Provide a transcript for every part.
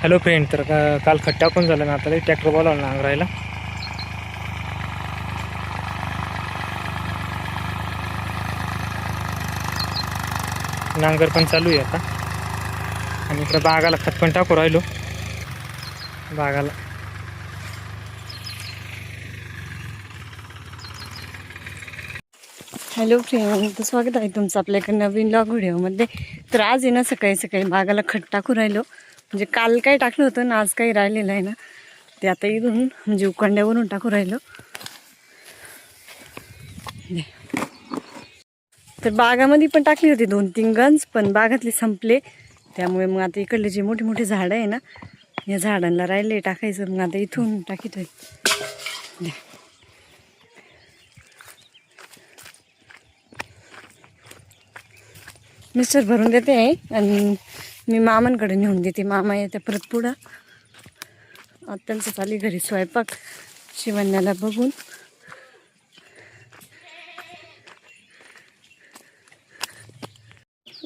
Hello friend, तर काल खत टाकून झालं ना, आता ट्रॅक्टर बोलावलं नांगरायला. नांगर पण चालू आहे आता. आणि इकडं बागाला खत पण टाकू राहिलो बागाला. हॅलो फ्रेंड, तर स्वागत आहे तुमचं आपल्या एका नवीन ब्लॉग व्हिडिओमध्ये. तर आज आहे ना, सकाळी सकाळी बागाला खत टाकू राहिलो. म्हणजे काल काही टाकलं होतं ना, आज काही राहिलेलं आहे ना, ते आता इथून म्हणजे उकांड्यावरून टाकू राहिलो. तर बागामध्ये पण टाकली होती 2-3 गंज, पण बागातले संपले. त्यामुळे मग आता इकडले जे मोठे मोठे झाडं आहे ना, या झाडांना राहिले टाकायचं. मग आता इथून टाकीतोय. मिस्टर भरून देते आहे आणि मी मामांकडे नेऊन देते. मामा येते परत पुढं. त्यांचं चाली घरी स्वयंपाक शिवण्याला बघून.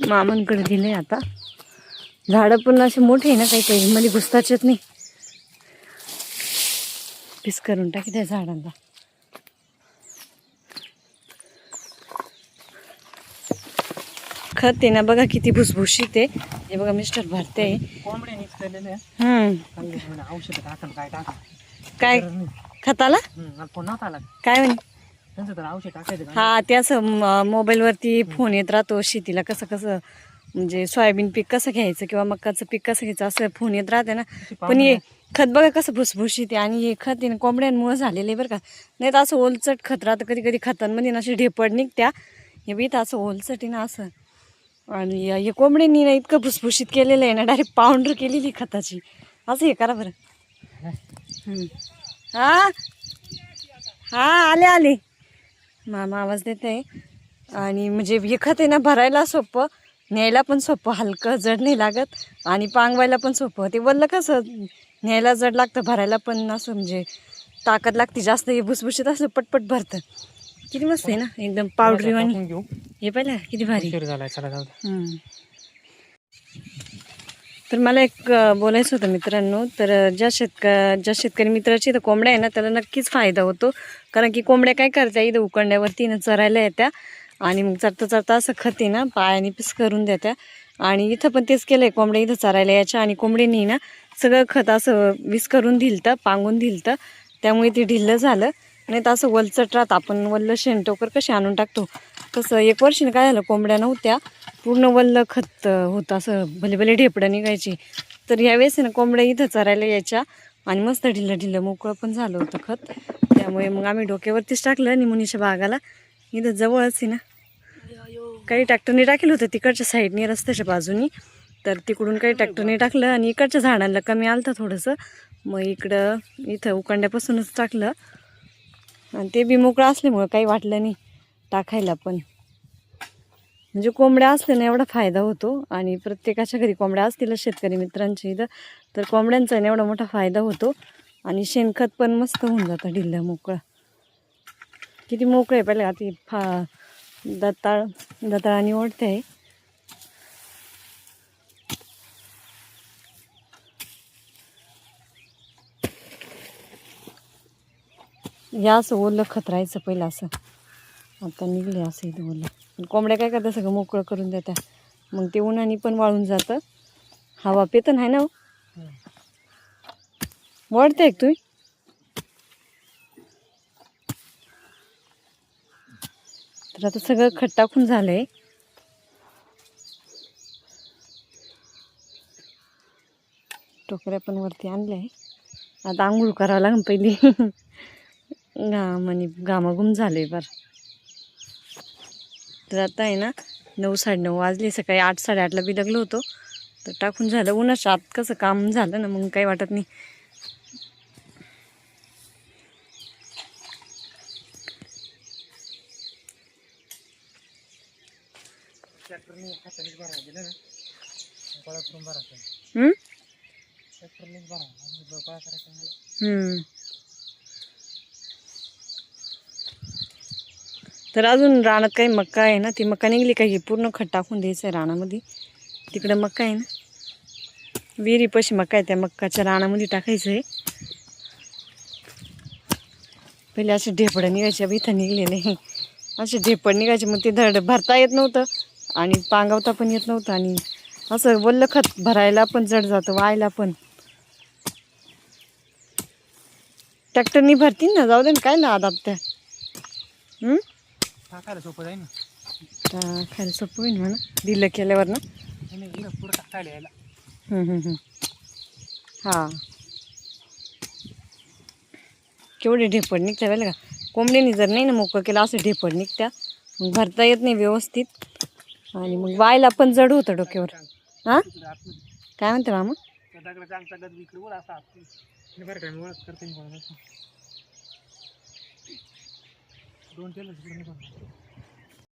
मामांकडे दिले आता. झाडं पण असे मोठे आहे ना, काही काही मध्ये घुसताच येत नाही. पीस करून टाकी त्या झाडांना. खत आहे ना बघा किती भुसभुशीत आहे. हे बघा मिस्टर भरते. कोंबड्यानीच केलेलं आहे. औषध टाकल काय टाका काय खताला आला काय म्हणे. त्यांचं तर औषध टाकायचं. हा, ते असं मोबाईलवरती फोन येत राहतो. शेतीला कसं कसं म्हणजे सोयाबीन पीक कसं घ्यायचं किंवा मकाचं पीक कसं घ्यायचं असं फोन येत राहते ना. पण हे खत बघा कसं भुसभुशीत आहे. आणि हे खत आहे कोंबड्यांमुळे झालेलं आहे बरं का. नाही तर असं ओलचट खत राहतं. कधी कधी खतांमध्ये ना अशी ढेपड निघत्या. हे बी तर असं ओलचट आहे ना असं. आणि हे कोंबड्यांनी ना इतकं भुसभुशीत केलेलं आहे ना, डायरेक्ट पावडर केलेली खताची. असं हे करा बरं. हा हा, आले आले. मामा आवाज देत आहे. आणि म्हणजे हे खत आहे ना, भरायला सोपं, न्यायला पण सोपं, हलकं जड नाही लागत. आणि पांगवायला पण सोपं. ते वल्ल कसं न्यायला जड लागतं, भरायला पण असं म्हणजे ताकद लागते जास्त. हे भुसभुशीत असं पटपट भरतं. किती मस्त आहे ना, एकदम पावडरी वाणी. हे पाहिलं किती भारी. तर मला एक बोलायचं होतं मित्रांनो. तर ज्या शेतकरी मित्राची तर कोंबड्या आहे ना, त्याला नक्कीच फायदा होतो. कारण की कोंबड्या काय करत्या, इथं उकंड्यावरती ना चरायला येत्या. आणि मग चरता चरता असं खत आहे ना पायाने पीस करून देत्या. आणि इथं पण तेच केलं आहे, कोंबड्या इथं चरायला यायच्या. आणि कोंबडीनी ना सगळं खत असं विस करून दिलतं, पांगून दिलतं. त्यामुळे ते ढिल्लं झालं. नाही तर असं वलचट राहत, आपण वल्ल शेणटोकर कसे आणून टाकतो तसं. 1 वर्षाने काय झालं, कोंबड्या नव्हत्या, पूर्ण वल्ल खत होतं, असं भले भले ढेपडं निघायची. तर यावेळेस ना कोंबड्या इथं चरायला यायच्या. आणि मस्त ढिल्लं ढिल्लं मोकळं पण झालं होतं खत. त्यामुळे मग आम्ही डोक्यावरतीच टाकलं निमुनीच्या बागाला. इथं जवळच आहे ना. काही ट्रॅक्टरने टाकलं होतं तिकडच्या साईडने, रस्त्याच्या बाजूनी. तर तिकडून काही ट्रॅक्टरने टाकलं. आणि इकडच्या झाडांना कमी आलं होतं थोडंसं. मग इथं उकांड्यापासूनच टाकलं. आणि ते बी मोकळं असल्यामुळं काही वाटलं नाही टाकायला पण. म्हणजे कोंबड्या असल्या ना एवढा फायदा होतो. आणि प्रत्येकाच्या घरी कोंबड्या असतील शेतकरी मित्रांच्या इथं, तर कोंबड्यांचा एवढा मोठा फायदा होतो. आणि शेणखत पण मस्त होऊन जातं ढिल्लं मोकळं. किती मोकळं आहे. पहिले आता दताळाने ओढते आहे. या असं ओलं खत राहायचं पहिलं असं. आता निघले असं इथं ओलं. पण कोंबड्या काय करतात, सगळं मोकळं करून देतात. मग ते उन्हाने पण वाळून जातं. हवा पेतं नाही ना हो. वाढते एक तुम्ही. तर आता सगळं खत टाकून झालंय. टोकऱ्या पण वरती आणल्या आहे. आता आंघोळ करावं लागेल पहिली. घामाघूम झाले बरं. तर आता आहे ना 9-9:30 वाजले. सकाळी 8-8:30ला बी लागलो होतो. तर टाकून झालं. उन्हाच्या आत कसं काम झालं ना, मग काही वाटत नाही. तर अजून रानात काही मक्का आहे ना, ती मक्का निघली काही पूर्ण खत टाकून द्यायचं आहे रानामध्ये. तिकडं मक्का आहे ना, विहिरीपाशी मका आहे, त्या मक्काच्या रानामध्ये टाकायचं आहे. पहिले असे ढेपडं निघायचे, अब इथं निघलेले असे ढेपड निघायचे. मग ते धड भरता येत नव्हतं आणि पांगवता पण येत नव्हतं आणि असं वल्ल खत भरायला पण जड जातं, वाहायला पण. ट्रॅक्टरनी भरतील ना, जाऊ दे ना, काय ना दाबत्या. टाकायला सोपं जाईल ना. खायला सोपं होईल म्हणा, दिलं केल्यावर ना. पुढं टाकायला यायला. हां, केवढे ढेपड निघत्या वेळेला का. कोंबडीने जर नाही ना मोकळं केलं असं ढेपड निघत्या, मग भरता येत नाही व्यवस्थित आणि मग वायला पण जड होतं डोक्यावर. हां, काय म्हणते मामा? दोन